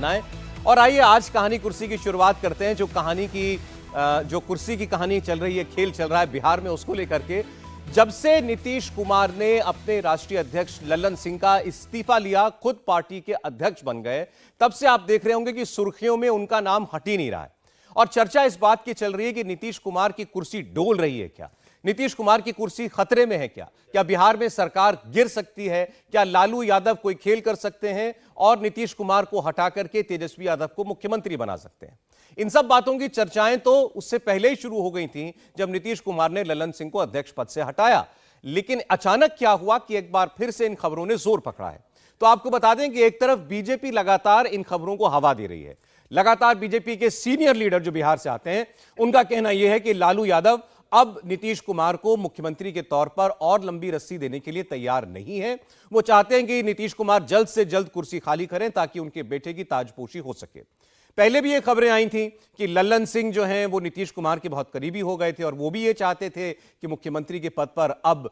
शुभकामनाएं। और आइए आज कहानी कुर्सी की शुरुआत करते हैं। जो कुर्सी की कहानी चल रही है, खेल चल रहा है बिहार में, उसको लेकर के। जब से नीतीश कुमार ने अपने राष्ट्रीय अध्यक्ष लल्लन सिंह का इस्तीफा लिया, खुद पार्टी के अध्यक्ष बन गए, तब से आप देख रहे होंगे कि सुर्खियों में उनका नाम हट ही नहीं रहा है। और चर्चा इस बात की चल रही है कि नीतीश कुमार की कुर्सी डोल रही है क्या, नीतीश कुमार की कुर्सी खतरे में है क्या बिहार में सरकार गिर सकती है, क्या लालू यादव कोई खेल कर सकते हैं और नीतीश कुमार को हटा करके तेजस्वी यादव को मुख्यमंत्री बना सकते हैं। इन सब बातों की चर्चाएं तो उससे पहले ही शुरू हो गई थी जब नीतीश कुमार ने लल्लन सिंह को अध्यक्ष पद से हटाया। लेकिन अचानक क्या हुआ कि एक बार फिर से इन खबरों ने जोर पकड़ा है। तो आपको बता दें कि एक तरफ बीजेपी लगातार इन खबरों को हवा दे रही है। लगातार बीजेपी के सीनियर लीडर जो बिहार से आते हैं, उनका कहना यह है कि लालू यादव अब नीतीश कुमार को मुख्यमंत्री के तौर पर और लंबी रस्सी देने के लिए तैयार नहीं है। वो चाहते हैं कि नीतीश कुमार जल्द से जल्द कुर्सी खाली करें ताकि उनके बेटे की ताजपोशी हो सके। पहले भी ये खबरें आई थी कि लल्लन सिंह जो हैं वो नीतीश कुमार के बहुत करीबी हो गए थे और वो भी ये चाहते थे कि मुख्यमंत्री के पद पर अब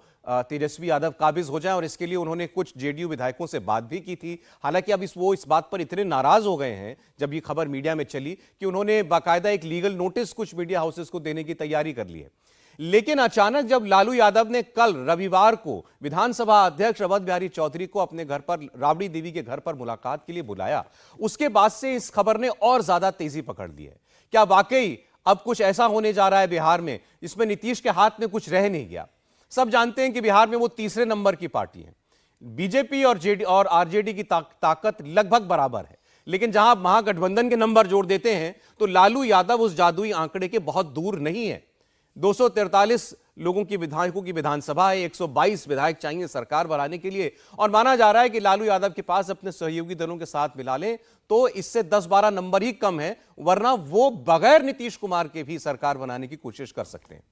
तेजस्वी यादव काबिज हो जाएं, और इसके लिए उन्होंने कुछ जेडीयू विधायकों से बात भी की थी। हालांकि अब वो इस बात पर इतने नाराज हो गए हैं जब ये खबर मीडिया में चली कि उन्होंने बाकायदा एक लीगल नोटिस कुछ मीडिया हाउसेस को देने की तैयारी कर ली है। लेकिन अचानक जब लालू यादव ने कल रविवार को विधानसभा अध्यक्ष अवध बिहारी चौधरी को अपने घर पर, राबड़ी देवी के घर पर मुलाकात के लिए बुलाया, उसके बाद से इस खबर ने और ज्यादा तेजी पकड़ ली है। क्या वाकई अब कुछ ऐसा होने जा रहा है बिहार में जिसमें नीतीश के हाथ में कुछ रह नहीं गया? सब जानते हैं कि बिहार में वो तीसरे नंबर की पार्टी है। बीजेपी और आरजेडी की ताकत लगभग बराबर है, लेकिन जहां महागठबंधन के नंबर जोड़ देते हैं तो लालू यादव उस जादुई आंकड़े के बहुत दूर नहीं है। 243 लोगों की विधायकों की विधानसभा है, 122 विधायक चाहिए सरकार बनाने के लिए, और माना जा रहा है कि लालू यादव के पास अपने सहयोगी दलों के साथ मिला लें तो इससे 10-12 नंबर ही कम है, वरना वो बगैर नीतीश कुमार के भी सरकार बनाने की कोशिश कर सकते हैं।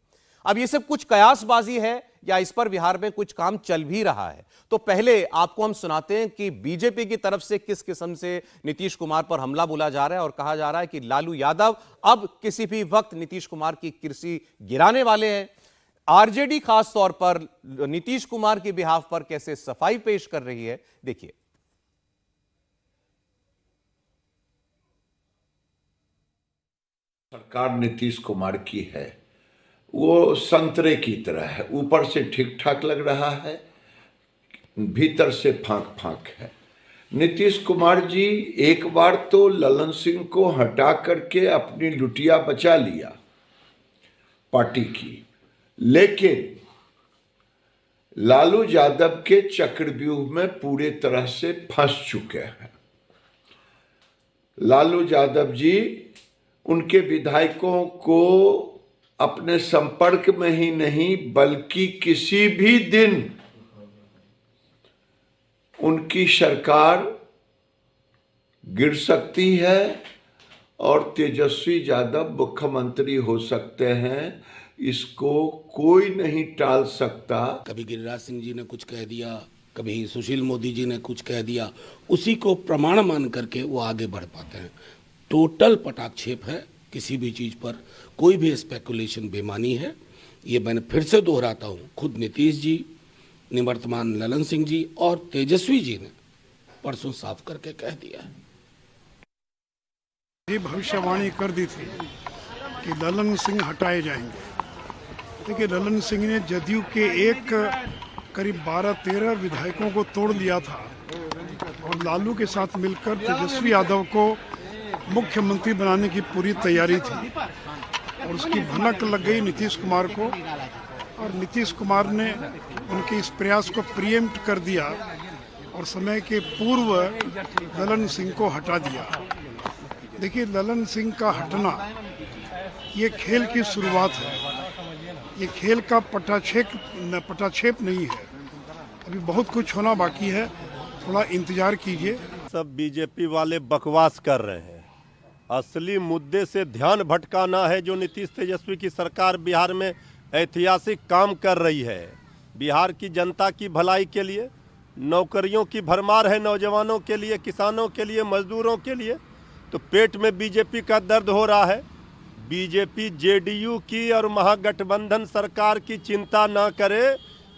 अब ये सब कुछ कयासबाजी है या इस पर बिहार में कुछ काम चल भी रहा है? तो पहले आपको हम सुनाते हैं कि बीजेपी की तरफ से किस किस्म से नीतीश कुमार पर हमला बोला जा रहा है और कहा जा रहा है कि लालू यादव अब किसी भी वक्त नीतीश कुमार की कुर्सी गिराने वाले हैं। आरजेडी खास तौर पर नीतीश कुमार के बिहाफ पर कैसे सफाई पेश कर रही है, देखिए। सरकार नीतीश कुमार की है, वो संतरे की तरह है, ऊपर से ठीक ठाक लग रहा है, भीतर से फांक फांक है। नीतीश कुमार जी एक बार तो लल्लन सिंह को हटा करके अपनी लुटिया बचा लिया पार्टी की, लेकिन लालू यादव के चक्रव्यूह में पूरे तरह से फंस चुके हैं। लालू यादव जी उनके विधायकों को अपने संपर्क में ही नहीं बल्कि किसी भी दिन उनकी सरकार गिर सकती है और तेजस्वी यादव मुख्यमंत्री हो सकते हैं। इसको कोई नहीं टाल सकता। कभी गिरिराज सिंह जी ने कुछ कह दिया, कभी सुशील मोदी जी ने कुछ कह दिया, उसी को प्रमाण मान करके वो आगे बढ़ पाते हैं। टोटल पटाक्षेप है, किसी भी चीज़ पर कोई भी स्पेकुलेशन बेमानी है। ये मैंने फिर से दोहराता हूँ, खुद नीतीश जी, निवर्तमान लल्लन सिंह जी और तेजस्वी जी ने परसों साफ करके कह दिया है। ये भविष्यवाणी कर दी थी कि लल्लन सिंह हटाए जाएंगे। देखिए, लल्लन सिंह ने जदयू के करीब 12-13 विधायकों को तोड़ दिया था और लालू के साथ मिलकर तेजस्वी यादव को मुख्यमंत्री बनाने की पूरी तैयारी थी, और उसकी भनक लग गई नीतीश कुमार को, और नीतीश कुमार ने उनके इस प्रयास को प्रीएम्प्ट कर दिया और समय के पूर्व लल्लन सिंह को हटा दिया। देखिए, लल्लन सिंह का हटना ये खेल की शुरुआत है, ये खेल का पटाक्षेप नहीं है। अभी बहुत कुछ होना बाकी है, थोड़ा इंतजार कीजिए। सब बीजेपी वाले बकवास कर रहे हैं, असली मुद्दे से ध्यान भटकाना है। जो नीतीश तेजस्वी की सरकार बिहार में ऐतिहासिक काम कर रही है, बिहार की जनता की भलाई के लिए, नौकरियों की भरमार है, नौजवानों के लिए, किसानों के लिए, मजदूरों के लिए। तो पेट में बीजेपी का दर्द हो रहा है। बीजेपी जेडीयू की और महागठबंधन सरकार की चिंता ना करे।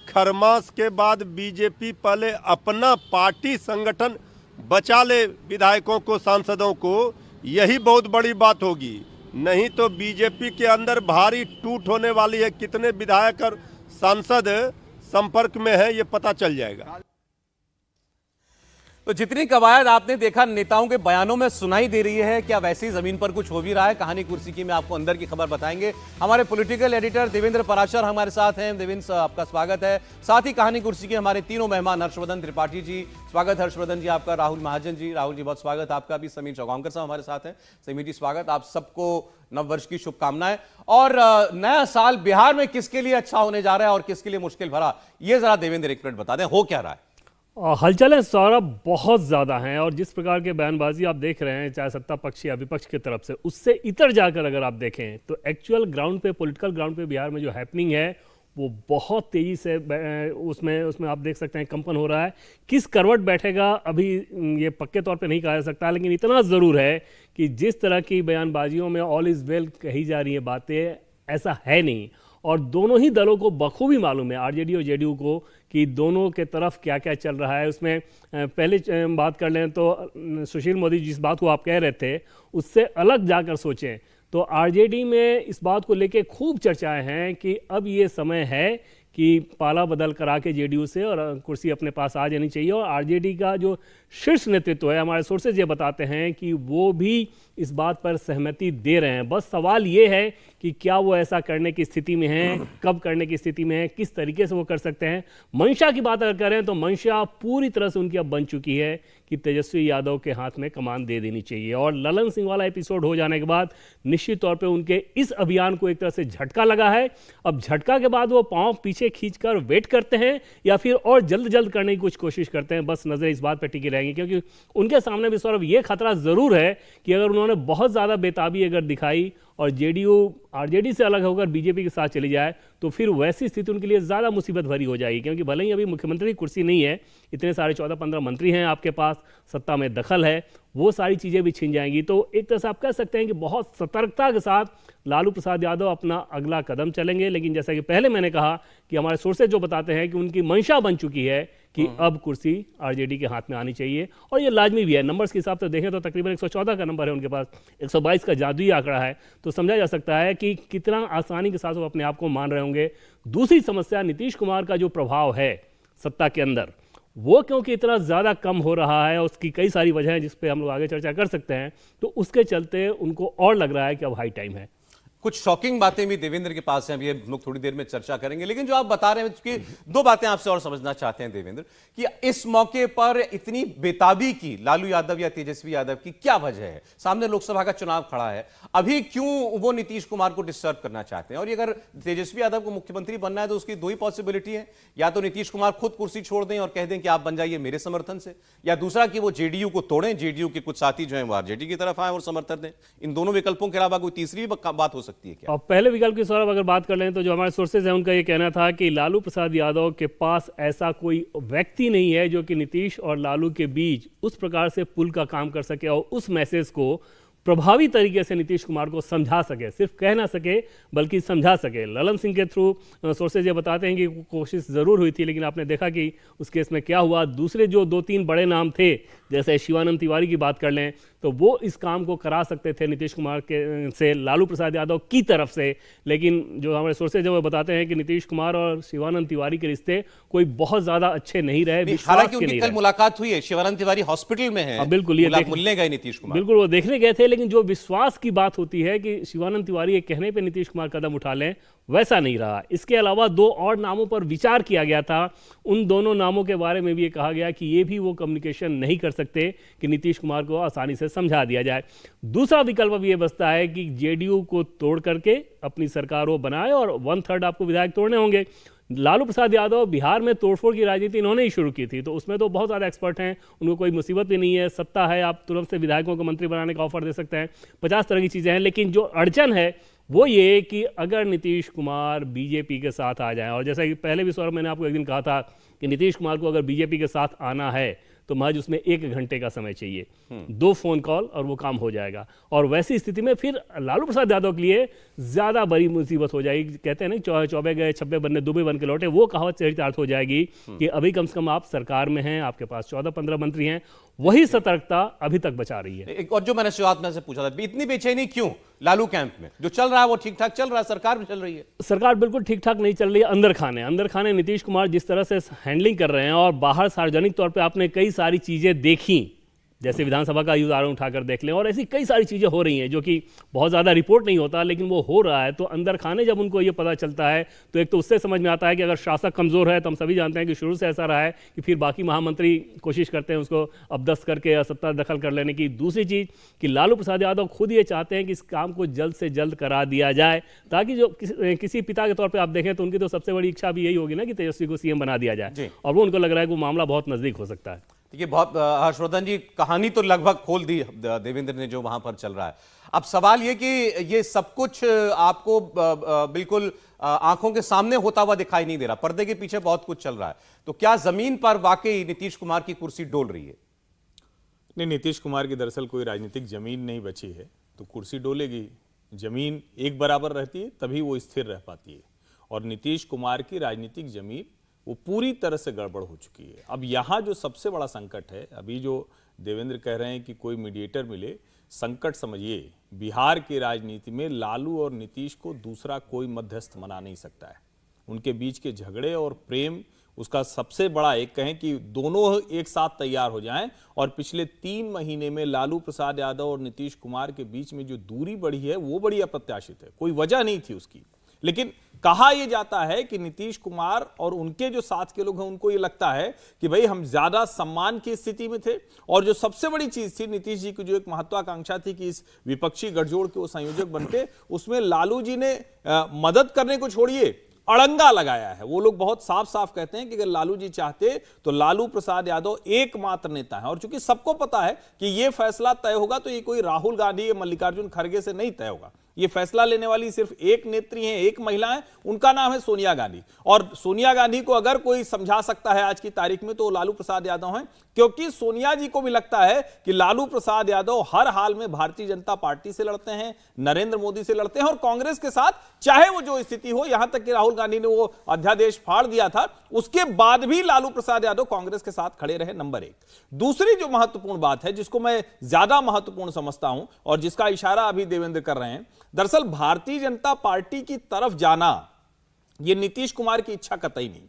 खरमास के बाद बीजेपी पहले अपना पार्टी संगठन बचा ले विधायकों को, सांसदों को, यही बहुत बड़ी बात होगी। नहीं तो बीजेपी के अंदर भारी टूट होने वाली है। कितने विधायक और सांसद संपर्क में है ये पता चल जाएगा। तो जितनी कवायद आपने देखा नेताओं के बयानों में सुनाई दे रही है, क्या वैसे ही जमीन पर कुछ हो भी रहा है? कहानी कुर्सी की में आपको अंदर की खबर बताएंगे। हमारे पॉलिटिकल एडिटर देवेंद्र पराशर हमारे साथ हैं। देवेंद्र, आपका स्वागत है। साथ ही कहानी कुर्सी के हमारे तीनों मेहमान, हर्षवर्धन त्रिपाठी जी, स्वागत हर्षवर्धन जी आपका। राहुल महाजन जी, राहुल जी बहुत स्वागत आपका भी। समीर चौगांवकर साहब हमारे साथ हैं। समीर जी स्वागत। आप सबको नववर्ष की शुभकामनाएं। और नया साल बिहार में किसके लिए अच्छा होने जा रहा है और किसके लिए मुश्किल भरा, ये जरा देवेंद्र एक मिनट बता दें, हो क्या रहा है? हलचलें सौरभ बहुत ज़्यादा हैं और जिस प्रकार के बयानबाजी आप देख रहे हैं, चाहे सत्ता पक्ष या विपक्ष की तरफ से, उससे इतर जाकर अगर आप देखें तो एक्चुअल ग्राउंड पे, पॉलिटिकल ग्राउंड पे बिहार में जो हैपनिंग है वो बहुत तेज़ी से उसमें आप देख सकते हैं कंपन हो रहा है। किस करवट बैठेगा अभी ये पक्के तौर पे नहीं कहा जा सकता, लेकिन इतना ज़रूर है कि जिस तरह की बयानबाजियों में ऑल इज़ वेल कही जा रही है बातें, ऐसा है नहीं। और दोनों ही दलों को बखूबी मालूम है, आरजेडी और जेडीयू को, कि दोनों के तरफ क्या क्या चल रहा है। उसमें पहले बात कर लें तो सुशील मोदी जिस बात को आप कह रहे थे उससे अलग जाकर सोचें तो आरजेडी में इस बात को लेके खूब चर्चाएं हैं कि अब ये समय है कि पाला बदल करा के जेडीयू से और कुर्सी अपने पास आ जानी चाहिए। और आरजेडी का जो शीर्ष नेतृत्व है, हमारे सोर्सेज ये बताते हैं कि वो भी इस बात पर सहमति दे रहे हैं। बस सवाल ये है कि क्या वो ऐसा करने की स्थिति में हैं, कब करने की स्थिति में है, किस तरीके से वो कर सकते हैं। मंशा की बात अगर करें तो मंशा पूरी तरह से उनकी अब बन चुकी है कि तेजस्वी यादव के हाथ में कमान दे देनी चाहिए। और ललन सिंह वाला एपिसोड हो जाने के बाद निश्चित तौर पे उनके इस अभियान को एक तरह से झटका लगा है। अब झटका के बाद वो पांव पीछे खींचकर वेट करते हैं या फिर और जल्द जल्द करने की कुछ कोशिश करते हैं। बस नजर इस बात पर टिकी रहेंगी, क्योंकि उनके सामने भी सौरभ ये खतरा जरूर है कि अगर उन्होंने बहुत ज्यादा बेताबी अगर दिखाई और जेडीयू आरजेडी से अलग होकर बीजेपी के साथ चली जाए तो फिर वैसी स्थिति उनके लिए ज़्यादा मुसीबत भरी हो जाएगी। क्योंकि भले ही अभी मुख्यमंत्री की कुर्सी नहीं है, इतने सारे 14-15 मंत्री हैं आपके पास, सत्ता में दखल है, वो सारी चीज़ें भी छिन जाएंगी। तो एक तरह से आप कह सकते हैं कि बहुत सतर्कता के साथ लालू प्रसाद यादव अपना अगला कदम चलेंगे। लेकिन जैसा कि पहले मैंने कहा कि हमारे सोर्सेज जो बताते हैं कि उनकी मंशा बन चुकी है कि अब कुर्सी आरजेडी के हाथ में आनी चाहिए। और ये लाजमी भी है। नंबर्स के हिसाब से देखें तो तकरीबन 114 का नंबर है उनके पास, 122 का जादुई आंकड़ा है, तो समझा जा सकता है कि कितना आसानी के साथ वो अपने आप को मान रहे होंगे। दूसरी समस्या नीतीश कुमार का जो प्रभाव है सत्ता के अंदर, वो क्योंकि इतना ज़्यादा कम हो रहा है, उसकी कई सारी वजह हैं जिस पे हम लोग आगे चर्चा कर सकते हैं, तो उसके चलते उनको और लग रहा है कि अब हाई टाइम है। कुछ शॉकिंग बातें भी देवेंद्र के पास हैं, अभी हम लोग थोड़ी देर में चर्चा करेंगे। लेकिन जो आप बता रहे हैं उसकी दो बातें आपसे और समझना चाहते हैं देवेंद्र, कि इस मौके पर इतनी बेताबी की लालू यादव या तेजस्वी यादव की क्या वजह है? सामने लोकसभा का चुनाव खड़ा है, अभी क्यों वो नीतीश कुमार को डिस्टर्ब करना चाहते हैं? और अगर तेजस्वी यादव को मुख्यमंत्री बनना है तो उसकी दो ही पॉसिबिलिटी है, या तो नीतीश कुमार खुद कुर्सी छोड़ दें और कह दें कि आप बन जाइए मेरे समर्थन से, या दूसरा कि वो जेडीयू को तोड़ें, जेडीयू के कुछ साथी जो है वो आरजेडी की तरफ आए और समर्थन दें। इन दोनों विकल्पों के अलावा कोई तीसरी बात हो सकती है क्या? पहले विकल्प की सौरभ अगर बात कर लें तो जो हमारे सोर्सेज हैं उनका ये कहना था कि लालू प्रसाद यादव के पास ऐसा कोई व्यक्ति नहीं है जो कि नीतीश और लालू के बीच उस प्रकार से पुल का काम कर सके और उस मैसेज को प्रभावी तरीके से नीतीश कुमार को समझा सके, सिर्फ कह ना सके बल्कि समझा सके। ललन सिंह के थ्रू सोर्सेज ये बताते हैं कि कोशिश ज़रूर हुई थी, लेकिन आपने देखा कि उस केस में क्या हुआ। दूसरे जो 2-3 बड़े नाम थे, जैसे शिवानंद तिवारी की बात कर लें, तो वो इस काम को करा सकते थे नीतीश कुमार के से लालू प्रसाद यादव की तरफ से। लेकिन जो हमारे सोर्सेज है वो बताते हैं कि नीतीश कुमार और शिवानंद तिवारी के रिश्ते कोई बहुत ज़्यादा अच्छे नहीं रहे। हालांकि उनकी कल मुलाकात हुई है, शिवानंद तिवारी हॉस्पिटल में है, बिल्कुल, ये मिलने गए नीतीश कुमार, बिल्कुल वो देखने गए थे। लेकिन जो विश्वास की बात होती है कि शिवानंद तिवारी के कहने पे नीतीश कुमार कदम उठा लें, वैसा नहीं रहा। इसके अलावा 2 और नामों पर विचार किया गया था। उन दोनों नामों के बारे में भी ये कहा गया कि ये भी वो कम्युनिकेशन नहीं कर सकते कि नीतीश कुमार को आसानी से समझा दिया जाए। दूसरा विकल्प अब ये बचता है कि जेडीयू को तोड़ करके अपनी सरकार वो बनाए और 1/3 आपको विधायक तोड़ने होंगे। लालू प्रसाद यादव बिहार में तोड़फोड़ की राजनीति इन्होंने ही शुरू की थी, तो उसमें तो बहुत ज़्यादा एक्सपर्ट हैं, उनको कोई मुसीबत भी नहीं है, सत्ता है, आप तुरंत से विधायकों को मंत्री बनाने का ऑफर दे सकते हैं, 50 तरह की चीज़ें हैं। लेकिन जो अड़चन है वो ये कि अगर नीतीश कुमार बीजेपी के साथ आ जाएं, और जैसा कि पहले भी सौरभ मैंने आपको एक दिन कहा था कि नीतीश कुमार को अगर बीजेपी के साथ आना है तो महज उसमें 1 घंटे का समय चाहिए, 2 फोन कॉल और वो काम हो जाएगा। और वैसी स्थिति में फिर लालू प्रसाद यादव के लिए ज़्यादा बड़ी मुसीबत हो जाएगी। कहते हैं ना, चौबे गए छब्बे बनने दुबे बन के लौटे, वो कहावत चरितार्थ हो जाएगी कि अभी कम से कम आप सरकार में हैं, आपके पास 14-15 मंत्री हैं, वही सतर्कता अभी तक बचा रही है। एक और जो मैंने शुरुआत में से पूछा था, इतनी बेचैनी क्यों लालू कैंप में? जो चल रहा है वो ठीक ठाक चल रहा है, सरकार भी चल रही है। सरकार बिल्कुल ठीक ठाक नहीं चल रही है। अंदर खाने नीतीश कुमार जिस तरह से हैंडलिंग कर रहे हैं, और बाहर सार्वजनिक तौर पे आपने कई सारी चीजें देखी, जैसे विधानसभा का उदाहरण उठाकर देख लें, और ऐसी कई सारी चीज़ें हो रही हैं जो कि बहुत ज़्यादा रिपोर्ट नहीं होता, लेकिन वो हो रहा है। तो अंदर खाने जब उनको ये पता चलता है तो एक तो उससे समझ में आता है कि अगर शासक कमज़ोर है, तो हम सभी जानते हैं कि शुरू से ऐसा रहा है कि फिर बाकी महामंत्री कोशिश करते हैं उसको अबदस्त करके या सत्ता दखल कर लेने की। दूसरी चीज़ कि लालू प्रसाद यादव खुद ये चाहते हैं कि इस काम को जल्द से जल्द करा दिया जाए, ताकि जो किसी पिता के तौर पर आप देखें तो उनकी तो सबसे बड़ी इच्छा भी यही होगी ना कि तेजस्वी को सीएम बना दिया जाए, और वो उनको लग रहा है कि वो मामला बहुत नज़दीक हो सकता है। देखिए, बहुत हर्षवर्धन जी, कहानी तो लगभग खोल दी देवेंद्र ने जो वहां पर चल रहा है। अब सवाल ये कि ये सब कुछ आपको बिल्कुल आंखों के सामने होता हुआ दिखाई नहीं दे रहा, पर्दे के पीछे बहुत कुछ चल रहा है। तो क्या जमीन पर वाकई नीतीश कुमार की कुर्सी डोल रही है? नहीं, नीतीश कुमार की दरअसल कोई राजनीतिक जमीन नहीं बची है, तो कुर्सी डोलेगी। जमीन एक बराबर रहती है तभी वो स्थिर रह पाती है, और नीतीश कुमार की राजनीतिक जमीन वो पूरी तरह से गड़बड़ हो चुकी है। अब यहाँ जो सबसे बड़ा संकट है, अभी जो देवेंद्र कह रहे हैं कि कोई मीडिएटर मिले, संकट समझिए बिहार की राजनीति में लालू और नीतीश को दूसरा कोई मध्यस्थ बना नहीं सकता है। उनके बीच के झगड़े और प्रेम, उसका सबसे बड़ा एक कहें कि दोनों एक साथ तैयार हो जाएं, और पिछले 3 महीने में लालू प्रसाद यादव और नीतीश कुमार के बीच में जो दूरी बढ़ी है वो बड़ी अप्रत्याशित है, कोई वजह नहीं थी उसकी। लेकिन कहा यह जाता है कि नीतीश कुमार और उनके जो साथ के लोग हैं उनको ये लगता है कि भाई हम ज्यादा सम्मान की स्थिति में थे, और जो सबसे बड़ी चीज थी नीतीश जी की जो एक महत्वाकांक्षा थी कि इस विपक्षी गठजोड़ के वो संयोजक बनते, उसमें लालू जी ने मदद करने को छोड़िए अड़ंगा लगाया है। वो लोग बहुत साफ साफ कहते हैं कि अगर लालू जी चाहते तो लालू प्रसाद यादव एकमात्र नेता है, और चूंकि सबको पता है कि यह फैसला तय होगा तो ये कोई राहुल गांधी या मल्लिकार्जुन खड़गे से नहीं तय होगा। ये फैसला लेने वाली सिर्फ एक नेत्री है, एक महिला है, उनका नाम है सोनिया गांधी। और सोनिया गांधी को अगर कोई समझा सकता है आज की तारीख में तो लालू प्रसाद यादव हैं, क्योंकि सोनिया जी को भी लगता है कि लालू प्रसाद यादव हर हाल में भारतीय जनता पार्टी से लड़ते हैं, नरेंद्र मोदी से लड़ते हैं, और कांग्रेस के साथ चाहे वो जो स्थिति हो, यहां तक कि राहुल गांधी ने वो अध्यादेश फाड़ दिया था, उसके बाद भी लालू प्रसाद यादव कांग्रेस के साथ खड़े रहे। नंबर 1। दूसरी जो महत्वपूर्ण बात है, जिसको मैं ज्यादा महत्वपूर्ण समझता हूं और जिसका इशारा अभी देवेंद्र कर रहे हैं, दरअसल भारतीय जनता पार्टी की तरफ जाना यह नीतीश कुमार की इच्छा कतई नहीं,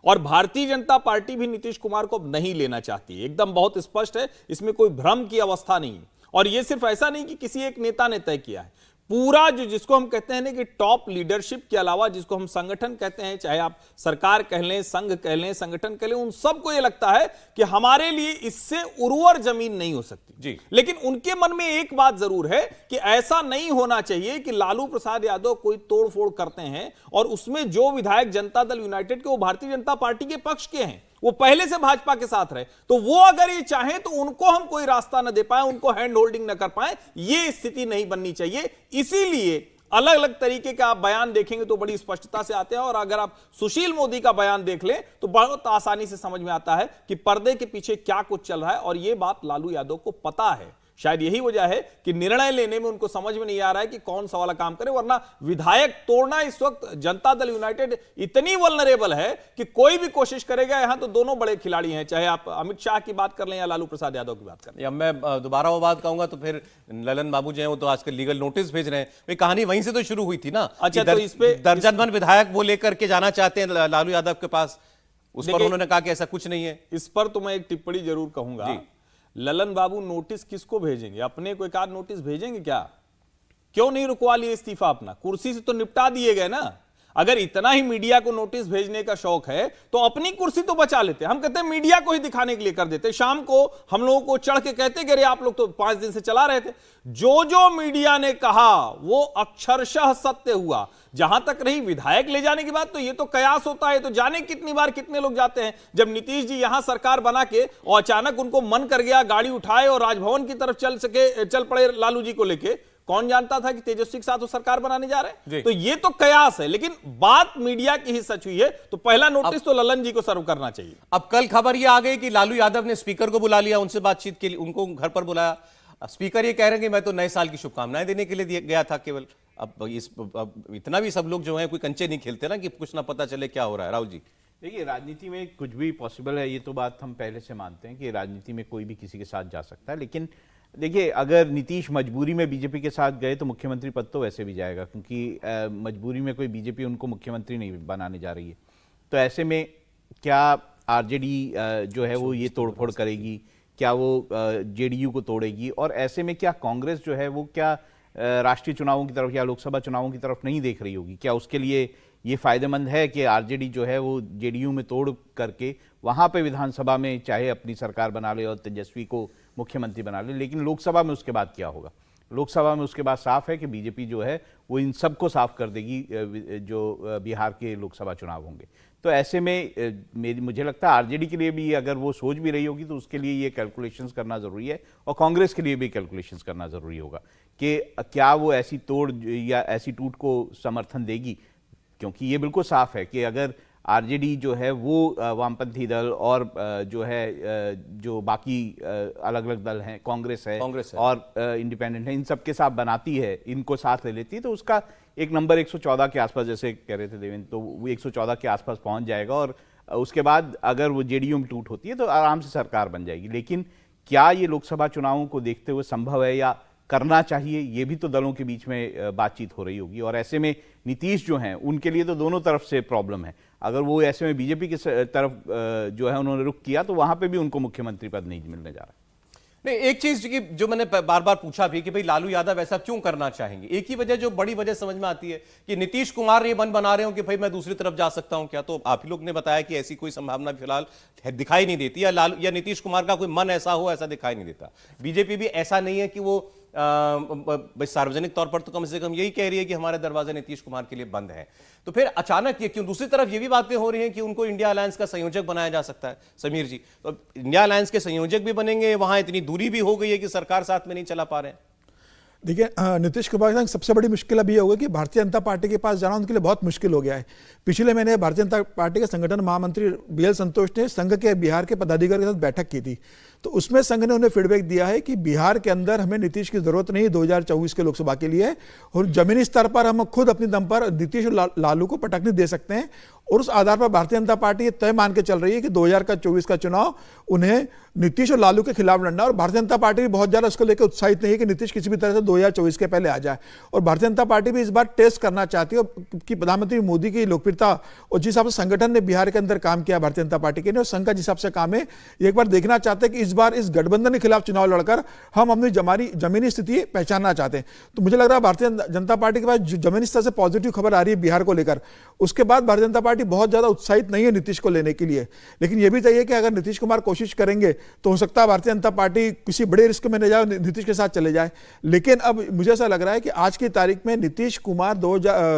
और भारतीय जनता पार्टी भी नीतीश कुमार को अब नहीं लेना चाहती है। एकदम बहुत स्पष्ट है, इसमें कोई भ्रम की अवस्था नहीं। और यह सिर्फ ऐसा नहीं कि किसी एक नेता ने तय किया है, पूरा जो जिसको हम कहते हैं ना कि टॉप लीडरशिप के अलावा जिसको हम संगठन कहते हैं, चाहे आप सरकार कह लें, संघ कह लें, संगठन कह लें, उन सबको यह लगता है कि हमारे लिए इससे उर्वर जमीन नहीं हो सकती जी। लेकिन उनके मन में एक बात जरूर है कि ऐसा नहीं होना चाहिए कि लालू प्रसाद यादव कोई तोड़फोड़ करते हैं और उसमें जो विधायक जनता दल यूनाइटेड के वो भारतीय जनता पार्टी के पक्ष के हैं, वो पहले से भाजपा के साथ रहे, तो वो अगर ये चाहें तो उनको हम कोई रास्ता न दे पाए, उनको हैंड होल्डिंग न कर पाए, ये स्थिति नहीं बननी चाहिए। इसीलिए अलग अलग तरीके का आप बयान देखेंगे तो बड़ी स्पष्टता से आते हैं, और अगर आप सुशील मोदी का बयान देख लें तो बहुत आसानी से समझ में आता है कि पर्दे के पीछे क्या कुछ चल रहा है, और यह बात लालू यादव को पता है। शायद यही वजह है कि निर्णय लेने में उनको समझ में नहीं आ रहा है कि कौन सा वाला काम करे, वरना विधायक तोड़ना इस वक्त जनता दल यूनाइटेड इतनी वल्नरेबल है कि कोई भी कोशिश करेगा। यहां तो दोनों बड़े खिलाड़ी हैं, चाहे आप अमित शाह की बात कर लें या लालू प्रसाद यादव की बात कर लें। अब मैं दोबारा वो बात कहूंगा तो फिर ललन बाबू जो है वो तो आजकल लीगल नोटिस भेज रहे हैं। भाई कहानी वहीं से तो शुरू हुई थी ना। अच्छा, तो इस पे दर्जनभर विधायक वो लेकर के जाना चाहते हैं लालू यादव के पास, उस पर उन्होंने कहा कि ऐसा कुछ नहीं है। इस पर तो मैं एक टिप्पणी जरूर कहूंगा, ललन बाबू नोटिस किसको भेजेंगे? अपने को एक आध नोटिस भेजेंगे क्या? क्यों नहीं रुकवा लिए इस्तीफा अपना? कुर्सी से तो निपटा दिए गए ना। अगर इतना ही मीडिया को नोटिस भेजने का शौक है तो अपनी कुर्सी तो बचा लेते। हम कहते हैं मीडिया को ही दिखाने के लिए कर देते। शाम को हम लोगों को चढ़ के कहते कि अरे आप लोग तो 5 दिन से चला रहे थे। जो जो मीडिया ने कहा वो अक्षरशः सत्य हुआ। जहां तक रही विधायक ले जाने की बात, तो ये तो कयास होता है, तो जाने कितनी बार कितने लोग जाते हैं। जब नीतीश जी यहां सरकार बना के और अचानक उनको मन कर गया, गाड़ी उठाए और राजभवन की तरफ चल पड़े लालू जी को लेके, कौन जानता था कि तेजस्वी के साथ वो सरकार बनाने जा रहे हैं? तो ये तो कयास है, लेकिन बात मीडिया की ही सच हुई है। तो पहला नोटिस तो ललन जी को सर्व करना चाहिए। अब कल खबर ये आ गई कि लालू यादव ने स्पीकर को बुला लिया, उनसे बातचीत के लिए, उनको घर पर बुलाया। स्पीकर ये कह रहे हैं कि मैं तो नए साल की शुभकामनाएं देने के लिए गया था केवल। अब इतना भी सब लोग जो है कोई कंचे नहीं खेलते ना कि कुछ ना पता चले क्या हो रहा है। राहुल जी, देखिए, राजनीति में कुछ भी पॉसिबल है, ये तो बात हम पहले से मानते हैं कि राजनीति में कोई भी किसी के साथ जा सकता है। लेकिन देखिए, अगर नीतीश मजबूरी में बीजेपी के साथ गए तो मुख्यमंत्री पद तो वैसे भी जाएगा, क्योंकि मजबूरी में कोई बीजेपी उनको मुख्यमंत्री नहीं बनाने जा रही है। तो ऐसे में क्या आरजेडी जो है वो ये तोड़फोड़ करेगी, क्या वो जेडीयू को तोड़ेगी, और ऐसे में क्या कांग्रेस जो है वो क्या राष्ट्रीय चुनावों की तरफ या लोकसभा चुनावों की तरफ नहीं देख रही होगी? क्या उसके लिए ये फायदेमंद है कि आरजेडी जो है वो जेडीयू में तोड़ करके वहां पे विधानसभा में चाहे अपनी सरकार बना ले और तेजस्वी को मुख्यमंत्री बना ले, लेकिन लोकसभा में उसके बाद क्या होगा? लोकसभा में उसके बाद साफ है कि बीजेपी जो है वो इन सबको साफ कर देगी जो बिहार के लोकसभा चुनाव होंगे। तो ऐसे में मुझे लगता है आरजेडी के लिए भी अगर वो सोच भी रही होगी तो उसके लिए ये कैलकुलेशंस करना ज़रूरी है, और कांग्रेस के लिए भी कैलकुलेशंस करना ज़रूरी होगा कि क्या वो ऐसी तोड़ या ऐसी टूट को समर्थन देगी। क्योंकि ये बिल्कुल साफ है कि अगर आरजेडी जो है वो वामपंथी दल और जो है जो बाकी अलग अलग दल हैं, कांग्रेस है और इंडिपेंडेंट है, इन सब के साथ बनाती है, इनको साथ ले लेती है, तो उसका एक नंबर 114 के आसपास, जैसे कह रहे थे देवेंद्र, तो वो 114 के आसपास पहुंच जाएगा। और उसके बाद अगर वो जेडीयू में टूट होती है तो आराम से सरकार बन जाएगी। लेकिन क्या ये लोकसभा चुनावों को देखते हुए संभव है या करना चाहिए, ये भी तो दलों के बीच में बातचीत हो रही होगी। और ऐसे में नीतीश जो हैं उनके लिए तो दोनों तरफ से प्रॉब्लम है। अगर वो ऐसे में बीजेपी की तरफ जो है उन्होंने रुख किया तो वहां पे भी उनको मुख्यमंत्री पद नहीं मिलने जा रहा। नहीं, एक चीज की जो मैंने बार बार पूछा भी कि भाई लालू यादव ऐसा क्यों करना चाहेंगे, एक ही वजह जो बड़ी वजह समझ में आती है कि नीतीश कुमार ये मन बना रहे हो कि भाई मैं दूसरी तरफ जा सकता हूं क्या। तो आप ही लोग ने बताया कि ऐसी कोई संभावना फिलहाल दिखाई नहीं देती, या लालू या नीतीश कुमार का कोई मन ऐसा हो, ऐसा दिखाई नहीं देता। बीजेपी भी ऐसा नहीं है कि वो सार्वजनिक तौर पर तो कम से कम यही कह रही है कि हमारे दरवाजे नीतीश कुमार के लिए बंद हैं। तो फिर अचानक ये क्यों? दूसरी तरफ ये भी बातें हो रही हैं कि उनको इंडिया अलायंस का संयोजक बनाया जा सकता है। समीर जी, तो इंडिया अलायंस के संयोजक भी बनेंगे, वहां इतनी दूरी भी हो गई है कि सरकार साथ में नहीं चला पा रहे हैं। देखिए, नीतीश कुमार की सबसे बड़ी मुश्किल अभी ये होगी कि भारतीय जनता पार्टी के पास जाना उनके लिए बहुत मुश्किल हो गया है। पिछले महीने भारतीय जनता पार्टी के संगठन महामंत्री बीएल संतोष ने संघ के बिहार के पदाधिकारियों के साथ बैठक की थी, तो उसमें संघ ने उन्हें फीडबैक दिया है कि बिहार के अंदर हमें नीतीश की जरूरत नहीं 2024 के लोकसभा के लिए, और जमीनी स्तर पर हम खुद अपनी दम पर नीतीश और लालू को पटकनी दे सकते हैं। और उस आधार पर भारतीय जनता पार्टी ये तय मान के चल रही है कि 2024 का चुनाव उन्हें नीतीश और लालू के खिलाफ लड़ना। और भारतीय जनता पार्टी भी बहुत ज्यादा उसको लेकर उत्साहित नहीं है कि नीतीश किसी भी तरह से 2024 के पहले आ जाए। और भारतीय जनता पार्टी भी इस बार टेस्ट करना चाहती है कि प्रधानमंत्री मोदी की लोकप्रियता और जिस हिसाब से संगठन ने बिहार के अंदर काम किया भारतीय जनता पार्टी के ने, और संघ का जिस हिसाब से काम है, एक बार देखना चाहते हैं कि इस बार इस गठबंधन के खिलाफ चुनाव लड़कर हम अपनी जमीनी स्थिति पहचानना चाहते हैं। तो मुझे लग रहा है भारतीय जनता पार्टी के पास जमीनी स्तर से पॉजिटिव खबर आ रही है बिहार को लेकर। उसके बाद भारतीय जनता पार्टी बहुत ज्यादा उत्साहित नहीं है नीतीश को लेने के लिए। लेकिन यह भी चाहिए कि अगर नीतीश कुमार कोशिश करेंगे तो हो सकता है भारतीय जनता पार्टी किसी बड़े रिस्क में न जाए, नीतीश के साथ चले जाए। लेकिन अब मुझे ऐसा लग रहा है कि आज की तारीख में नीतीश कुमार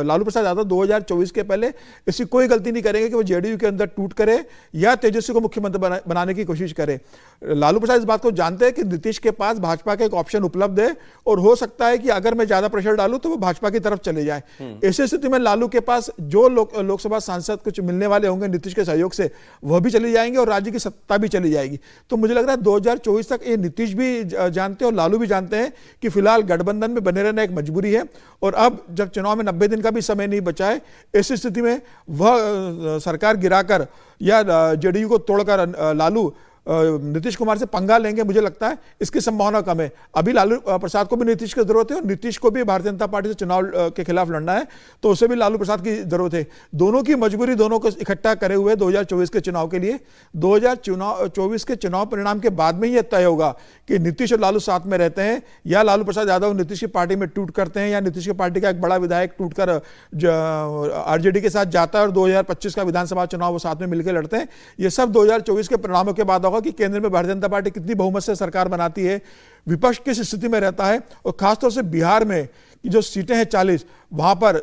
लालू प्रसाद यादव 2024 के पहले ऐसी कोई गलती नहीं करेंगे कि वो जेडीयू के अंदर टूट करे या तेजस्वी को मुख्यमंत्री बनाने की कोशिश करे। लालू प्रसाद इस बात को जानते हैं कि नीतीश के पास भाजपा का एक ऑप्शन उपलब्ध है, और हो सकता है कि अगर मैं ज्यादा प्रेशर डालूं तो वो भाजपा की तरफ चले जाए। ऐसी स्थिति में लालू के पास जो लोकसभा सांसद कुछ मिलने वाले होंगे नीतीश के सहयोग से, वह भी चले जाएंगे और राज्य की सत्ता भी चली जाएगी। तो मुझे लग रहा है 2024 तक ये नीतीश भी जानते हैं और लालू भी जानते हैं कि फिलहाल गठबंधन में बने रहना एक मजबूरी है, और अब जब चुनाव में 90 दिन का भी समय नहीं बचा है, ऐसी स्थिति में वह सरकार गिराकर या जेडीयू को तोड़कर लालू नीतीश कुमार से पंगा लेंगे, मुझे लगता है इसकी संभावना कम है। अभी लालू प्रसाद को भी नीतीश की जरूरत है और नीतीश को भी भारतीय जनता पार्टी से चुनाव के खिलाफ लड़ना है, तो उसे भी लालू प्रसाद की जरूरत है। दोनों की मजबूरी दोनों को इकट्ठा करे हुए 2024 के चुनाव के लिए। 2024 के चुनाव परिणाम के बाद में यह तय होगा कि नीतीश और लालू साथ में रहते हैं या लालू प्रसाद यादव नीतीश की पार्टी में टूट करते हैं, या नीतीश की पार्टी का एक बड़ा विधायक टूटकर आरजेडी के साथ जाता है और 2025 का विधानसभा चुनाव वो साथ में मिलकर लड़ते हैं। ये सब 2024 के परिणामों के बाद होगा कि केंद्र में भारतीय जनता पार्टी कितनी बहुमत से सरकार बनाती है, विपक्ष किस स्थिति में रहता है, और खासतौर से बिहार में जो सीटें हैं 40, वहां पर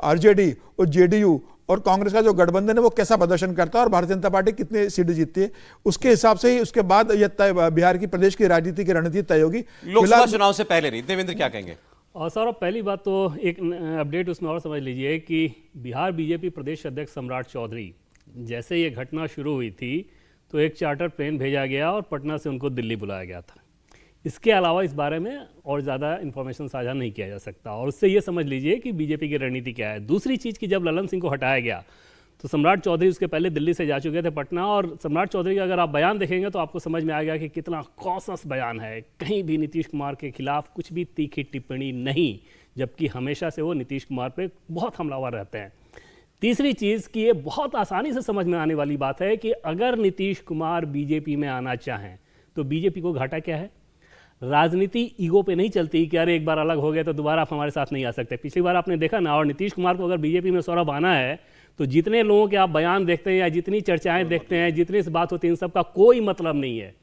आरजेडी और जेडीयू और कांग्रेस का जो गठबंधन है वो कैसा प्रदर्शन करता है और भारतीय जनता पार्टी कितनी सीटें जीतती है, उसके हिसाब से ही उसके बाद यह तय बिहार की प्रदेश की राजनीति की रणनीति तय होगी। लोकसभा चुनाव से पहले नहीं। देवेंद्र क्या कहेंगे? और सर, पहली बात तो एक अपडेट उसमें और समझ लीजिए कि बिहार बीजेपी प्रदेश अध्यक्ष सम्राट चौधरी, जैसे ये घटना शुरू हुई थी तो एक चार्टर प्लेन भेजा गया और पटना से उनको दिल्ली बुलाया गया था। इसके अलावा इस बारे में और ज़्यादा इन्फॉर्मेशन साझा नहीं किया जा सकता, और उससे ये समझ लीजिए कि बीजेपी की रणनीति क्या है। दूसरी चीज़ कि जब ललन सिंह को हटाया गया तो सम्राट चौधरी उसके पहले दिल्ली से जा चुके थे पटना, और सम्राट चौधरी का अगर आप बयान देखेंगे तो आपको समझ में आएगा कि कितना कॉशस बयान है। कहीं भी नीतीश कुमार के खिलाफ कुछ भी तीखी टिप्पणी नहीं, जबकि हमेशा से वो नीतीश कुमार पे बहुत हमलावर रहते हैं। तीसरी चीज़ कि ये बहुत आसानी से समझ में आने वाली बात है कि अगर नीतीश कुमार बीजेपी में आना चाहें तो बीजेपी को घाटा क्या है। राजनीति ईगो पे नहीं चलती कि अरे एक बार अलग हो गए तो दोबारा आप हमारे साथ नहीं आ सकते। पिछली बार आपने देखा ना, और नीतीश कुमार को अगर बीजेपी में सौरभ आना है तो जितने लोगों के आप बयान देखते हैं या जितनी चर्चाएं देखते हैं, जितनी से बात होती है, इन सब का कोई मतलब नहीं है।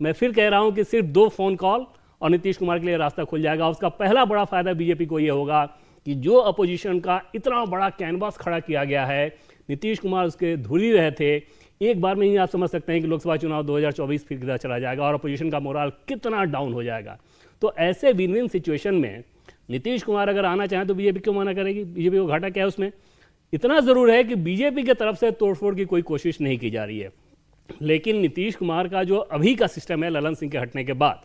मैं फिर कह रहा हूं कि सिर्फ 2 फोन कॉल और नीतीश कुमार के लिए रास्ता खुल जाएगा। उसका पहला बड़ा फायदा बीजेपी को यह होगा कि जो अपोजिशन का इतना बड़ा कैनवास खड़ा किया गया है, नीतीश कुमार उसके धुरी रहे थे, एक बार में ही आप समझ सकते हैं कि लोकसभा चुनाव 2024 फिर किधर चला जाएगा और अपोजिशन का मोराल कितना डाउन हो जाएगा। तो ऐसे विन विन सिचुएशन में नीतीश कुमार अगर आना चाहें तो बीजेपी क्यों मना करेगी। बीजेपी को घाटा क्या है उसमें। इतना ज़रूर है कि बीजेपी की तरफ से तोड़फोड़ की कोई कोशिश नहीं की जा रही है, लेकिन नीतीश कुमार का जो अभी का सिस्टम है ललन सिंह के हटने के बाद,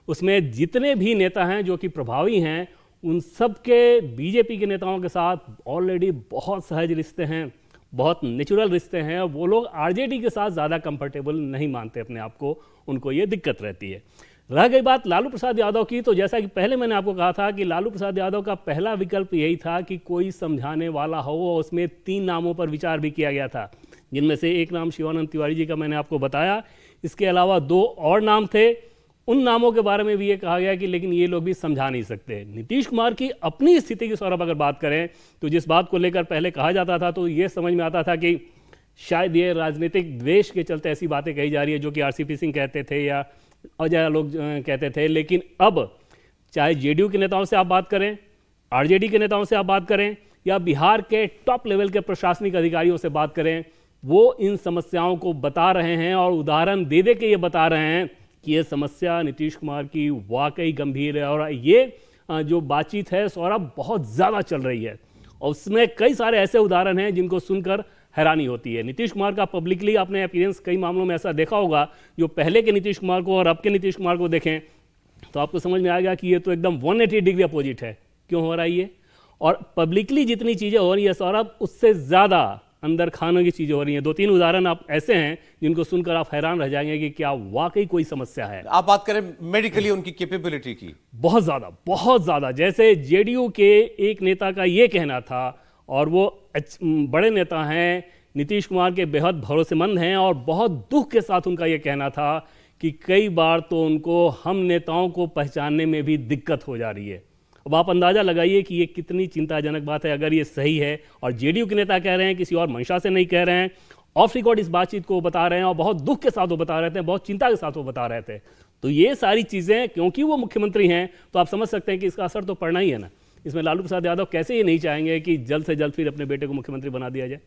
उसमें जितने भी नेता हैं जो कि प्रभावी हैं, उन सब के बीजेपी के नेताओं के साथ ऑलरेडी बहुत सहज रिश्ते हैं, बहुत नेचुरल रिश्ते हैं। वो लोग आरजेडी के साथ ज़्यादा कंफर्टेबल नहीं मानते अपने आप को, उनको ये दिक्कत रहती है। रह गई बात लालू प्रसाद यादव की, तो जैसा कि पहले मैंने आपको कहा था कि लालू प्रसाद यादव का पहला विकल्प यही था कि कोई समझाने वाला हो। उसमें 3 नामों पर विचार भी किया गया था, जिनमें से एक नाम शिवानंद तिवारी जी का मैंने आपको बताया। इसके अलावा 2 और नाम थे, उन नामों के बारे में भी ये कहा गया कि लेकिन ये लोग भी समझा नहीं सकते। नीतीश कुमार की अपनी स्थिति की सौरभ अगर बात करें तो जिस बात को लेकर पहले कहा जाता था तो ये समझ में आता था कि शायद ये राजनीतिक द्वेष के चलते ऐसी बातें कही जा रही है, जो कि आरसीपी सिंह कहते थे या अजय लोग कहते थे। लेकिन अब चाहे जेडीयू के नेताओं से आप बात करें, आरजेडी के नेताओं से आप बात करें या बिहार के टॉप लेवल के प्रशासनिक अधिकारियों से बात करें, वो इन समस्याओं को बता रहे हैं और उदाहरण दे दे के ये बता रहे हैं कि ये समस्या नीतीश कुमार की वाकई गंभीर है। और ये जो बातचीत है सौरभ बहुत ज़्यादा चल रही है और उसमें कई सारे ऐसे उदाहरण हैं जिनको सुनकर हैरानी होती है। नीतीश कुमार का पब्लिकली आपने अपीयरेंस कई मामलों में ऐसा देखा होगा, जो पहले के नीतीश कुमार को और अब के नीतीश कुमार को देखें तो आपको समझ में आएगा कि ये तो एकदम 180 डिग्री अपोजिट है। क्यों हो रहा है ये? और पब्लिकली जितनी चीज़ें हो रही है सौरभ, उससे ज़्यादा अंदर खानों की चीज़ें हो रही हैं। 2-3 उदाहरण आप ऐसे हैं जिनको सुनकर आप हैरान रह जाएंगे कि क्या वाकई कोई समस्या है। आप बात करें मेडिकली उनकी कैपेबिलिटी की, बहुत ज़्यादा। जैसे जेडीयू के एक नेता का ये कहना था, और वो बड़े नेता हैं, नीतीश कुमार के बेहद भरोसेमंद हैं, और बहुत दुख के साथ उनका ये कहना था कि कई बार तो उनको हम नेताओं को पहचानने में भी दिक्कत हो जा रही है। अब आप अंदाज़ा लगाइए कि ये कितनी चिंताजनक बात है अगर ये सही है। और जेडीयू के नेता कह रहे हैं, किसी और मंशा से नहीं कह रहे हैं, ऑफ रिकॉर्ड इस बातचीत को बता रहे हैं और बहुत दुख के साथ वो बता रहे थे, बहुत चिंता के साथ वो बता रहे थे। तो ये सारी चीज़ें क्योंकि वो मुख्यमंत्री हैं तो आप समझ सकते हैं कि इसका असर तो पड़ना ही है ना। इसमें लालू प्रसाद यादव कैसे ये नहीं चाहेंगे कि जल्द से जल्द फिर अपने बेटे को मुख्यमंत्री बना दिया जाए।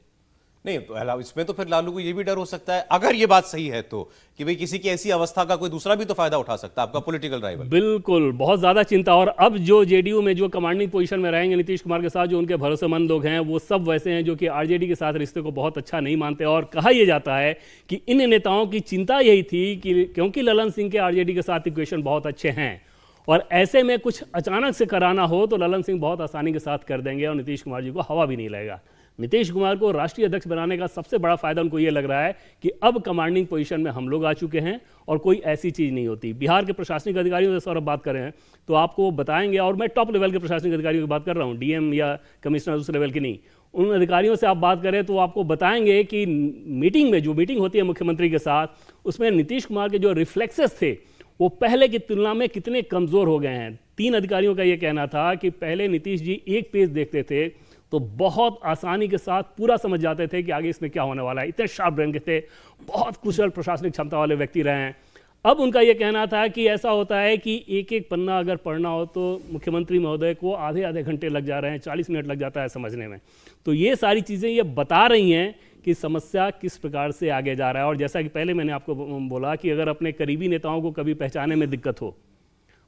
नहीं तो इसमें तो फिर लालू को ये भी डर हो सकता है, अगर ये बात सही है तो, कि भाई किसी की ऐसी अवस्था का कोई दूसरा भी तो फायदा उठा सकता है, आपका पॉलिटिकल राइवल। बिल्कुल, बहुत ज्यादा चिंता। और अब जो जेडीयू में जो कमांडिंग पोजीशन में रहेंगे नीतीश कुमार के साथ, जो उनके भरोसेमंद लोग हैं, वो सब वैसे हैं जो कि आरजेडी के साथ रिश्ते को बहुत अच्छा नहीं मानते। और कहा यह जाता है कि इन नेताओं की चिंता यही थी कि क्योंकि ललन सिंह के आरजेडी के साथ इक्वेशन बहुत अच्छे हैं और ऐसे में कुछ अचानक से कराना हो तो ललन सिंह बहुत आसानी के साथ कर देंगे और नीतीश कुमार जी को हवा भी नहीं लगेगा। नीतीश कुमार को राष्ट्रीय अध्यक्ष बनाने का सबसे बड़ा फायदा उनको ये लग रहा है कि अब कमांडिंग पोजीशन में हम लोग आ चुके हैं और कोई ऐसी चीज़ नहीं होती। बिहार के प्रशासनिक अधिकारियों से सौरभ बात करें तो आपको बताएंगे, और मैं टॉप लेवल के प्रशासनिक अधिकारियों की बात कर रहा हूँ, डीएम या कमिश्नर उस लेवल की नहीं, उन अधिकारियों से आप बात करें तो आपको बताएंगे कि मीटिंग में जो मीटिंग होती है मुख्यमंत्री के साथ, उसमें नीतीश कुमार के जो रिफ्लेक्सेस थे वो पहले की तुलना में कितने कमज़ोर हो गए हैं। 3 अधिकारियों का ये कहना था कि पहले नीतीश जी एक पेज देखते थे तो बहुत आसानी के साथ पूरा समझ जाते थे कि आगे इसमें क्या होने वाला है। इतने शार्प ब्रेन के थे, बहुत कुशल प्रशासनिक क्षमता वाले व्यक्ति रहे हैं। अब उनका यह कहना था कि ऐसा होता है कि एक एक पन्ना अगर पढ़ना हो तो मुख्यमंत्री महोदय को आधे घंटे लग जा रहे हैं, 40 मिनट लग जाता है समझने में। तो ये सारी चीज़ें ये बता रही हैं कि समस्या किस प्रकार से आगे जा रहा है। और जैसा कि पहले मैंने आपको बोला कि अगर अपने करीबी नेताओं को कभी पहचाने में दिक्कत हो,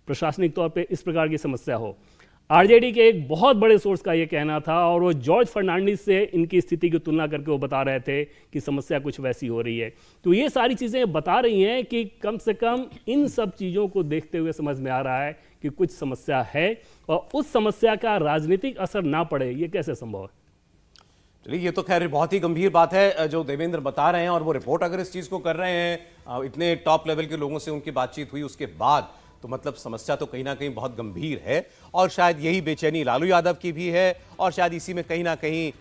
प्रशासनिक तौर पे इस प्रकार की समस्या हो, आरजेडी के एक बहुत बड़े सोर्स का ये कहना था और वो जॉर्ज फर्नांडिस से इनकी स्थिति की तुलना करके वो बता रहे थे कि समस्या कुछ वैसी हो रही है। तो ये सारी चीज़ें बता रही हैं कि कम से कम इन सब चीज़ों को देखते हुए समझ में आ रहा है कि कुछ समस्या है और उस समस्या का राजनीतिक असर ना पड़े, ये कैसे संभव है। चलिए, ये तो खैर बहुत ही गंभीर बात है जो देवेंद्र बता रहे हैं, और वो रिपोर्ट अगर इस चीज को कर रहे हैं, इतने टॉप लेवल के लोगों से उनकी बातचीत हुई उसके बाद, तो मतलब समस्या तो कहीं ना कहीं बहुत गंभीर है। और शायद यही बेचैनी लालू यादव की भी है, और शायद इसी में कहीं ना कहीं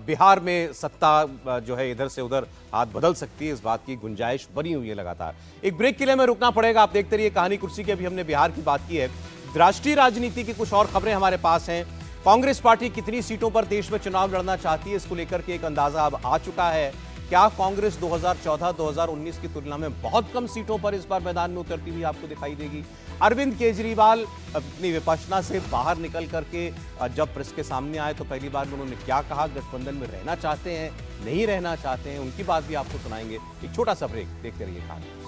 बिहार में सत्ता जो है इधर से उधर हाथ बदल सकती है, इस बात की गुंजाइश बनी हुई है लगातार। एक ब्रेक के लिए हमें रुकना पड़ेगा, आप देखते रहिए कहानी कुर्सी की। अभी हमने बिहार की बात की है, राष्ट्रीय राजनीति की कुछ और खबरें हमारे पास हैं। कांग्रेस पार्टी कितनी सीटों पर देश में चुनाव लड़ना चाहती है, इसको लेकर के एक अंदाजा अब आ चुका है। क्या कांग्रेस 2014-2019 की तुलना में बहुत कम सीटों पर इस बार मैदान में उतरती हुई आपको दिखाई देगी? अरविंद केजरीवाल अपनी विपश्यना से बाहर निकल करके जब प्रेस के सामने आए तो पहली बार में उन्होंने क्या कहा, गठबंधन में रहना चाहते हैं, नहीं रहना चाहते हैं, उनकी बात भी आपको सुनाएंगे। एक छोटा सा ब्रेक, देखते रहिए कहानी।